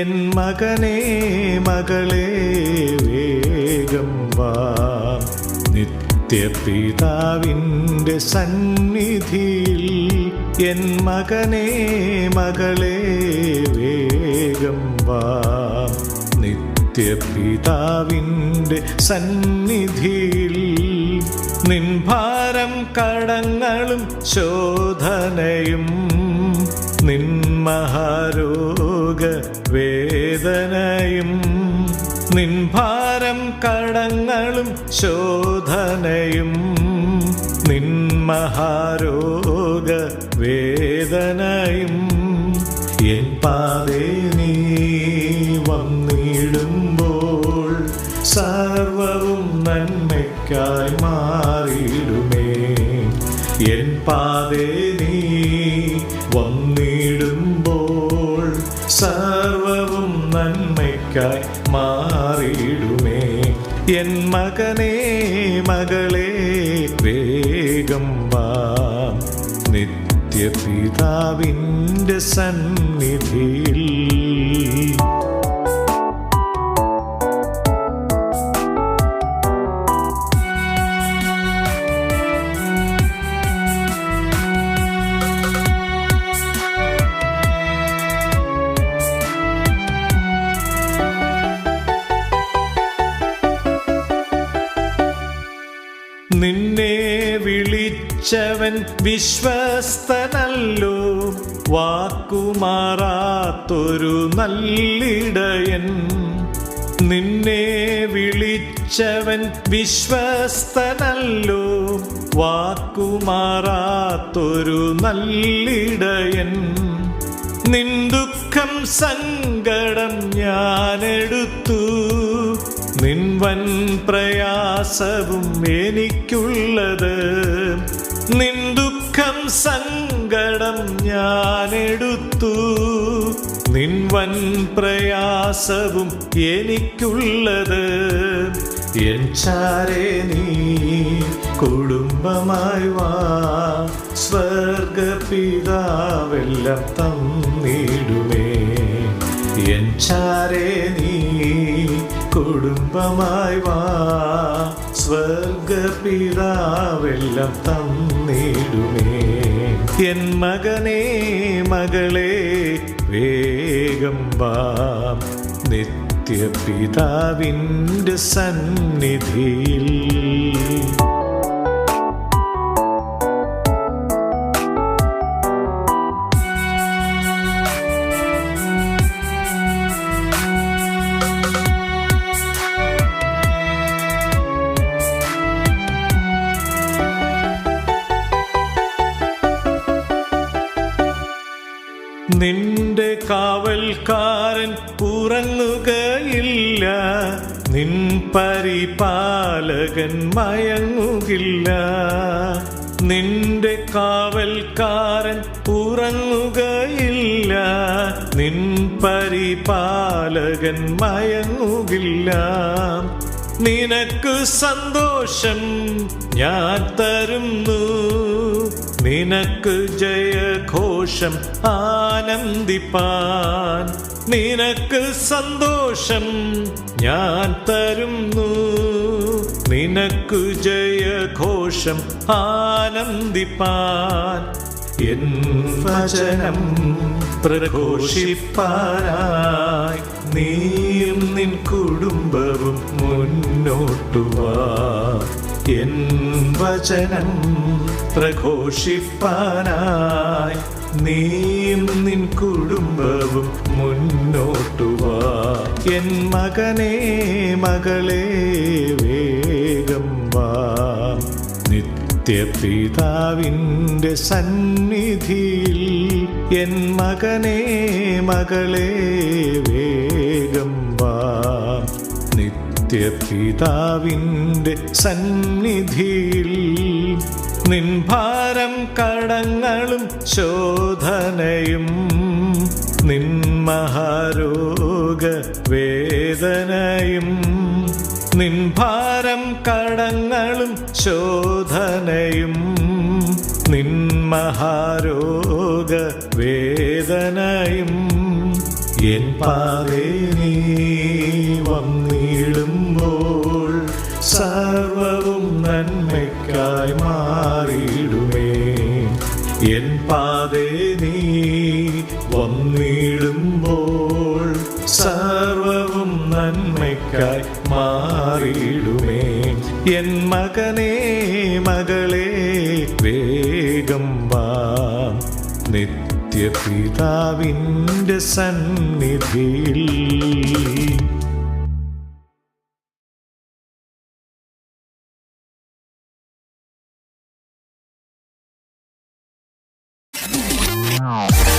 N മകനേ മകളേ വേഗം വാ, നിത്യപിതാവിൻ്റെ സന്നിധിയിൽ. എൻ മകനേ മകളേ വേഗം വാ, നിത്യപിതാവിൻ്റെ സന്നിധിയിൽ. നിൻ ഭാരം കടങ്ങളും ശോധനയും, നിൻ മഹാരോഗ വേദനയും. നിൻ ഭാരം കടങ്ങളും ശോധനയും, നിൻ മഹാരോഗ വേദനയും. എൻ പാതേ നീ വന്നിടുമ്പോൾ സർവവും നന്മയ്ക്കായി മാറിയിടുമേ. എൻ പാതേ നീ വന്നിടുമ്പോൾ സർവവും നന്മയ്ക്കായി മാറിയിടുമേ. എൻ മകനേ മകളേ വേഗം വാ, നിത്യപിതാവിൻ്റെ സന്നിധിയിൽ. നിന്നെ വിളിച്ചവൻ വിശ്വസ്തനല്ലോ, വാക്കുമാറാത്തൊരു നല്ലിടയൻ. നിന്നെ വിളിച്ചവൻ വിശ്വസ്തനല്ലോ, വാക്കുമാറാത്തൊരു നല്ലിടയൻ. നിൻ ദുഃഖം സങ്കടം ഞാനെടുത്തു, നിൻ വൻ പ്രയാസവും എനിക്കുള്ളത്. നിൻ ദുഃഖം സങ്കടം ഞാനെടുത്തു, നിൻ വൻ പ്രയാസവും എനിക്കുള്ളത്. എൻ ചാരേ നീ കുടുംബമായി വാ, സ്വർഗപിതാവെല്ലാം തന്നിടുമേ. എൻ ചാരേ നീ കുടുംബമായി വാ, സ്വർഗപിതാവെല്ലാം തന്നിടുമേ. എൻ മകനേ മകളേ വേഗം വാ, നിത്യപിതാവിൻ്റെ സന്നിധിയിൽ. നിന്റെ കാവൽക്കാരൻ ഉറങ്ങുകയില്ല, നിൻ പരിപാലകൻ മയങ്ങുകില്ല. നിന്റെ കാവൽക്കാരൻ ഉറങ്ങുകയില്ല, നിൻ പരിപാലകൻ മയങ്ങുകില്ല. നിനക്ക് സന്തോഷം ഞാൻ തരുന്നു, നിനക്ക് ജയഘോഷം ആനന്ദിപ്പാൻ. നിനക്ക് സന്തോഷം ഞാൻ തരുന്നു, നിനക്ക് ജയഘോഷം ആനന്ദിപ്പാൻ. എൻ വചനം പ്രഘോഷിപ്പാനായി നീയും നിൻ കുടുംബവും മുന്നോട്ടു വാ. എൻ വചനം പ്രഘോഷിപ്പാനായി നീയും നിൻ കുടുംബവും മുന്നോട്ടു വാ. എൻ മകനേ മകളേ വേഗം വാ, നിത്യപിതാവിൻ്റെ സന്നിധിയിൽ. എൻ മകനേ മകളേ വേഗം വാ, നിത്യപിതാവിൻ്റെ സന്നിധിയിൽ. നിൻ ഭാരം കടങ്ങളും ശോധനയും, നിൻ മഹാരോഗ വേദനയും. നിൻ ഭാരം കടങ്ങളും ശോധനയും, നിൻ മഹാരോഗ വേദനയും. എൻ പാതേ നീ വന്നിടുമ്പോൾ സർവവും നന്മയ്ക്കായി മാറിയിടുമേ. എൻ പാതേ നീ വന്നിടുമ്പോൾ സർവവും നന്മയ്ക്കായി മാറിയിടുമേ. എൻ മകനേ മകളേ വേഗം വാ നിത്യപിതാവിൻ്റെ സന്നിധിയിൽ. Wow.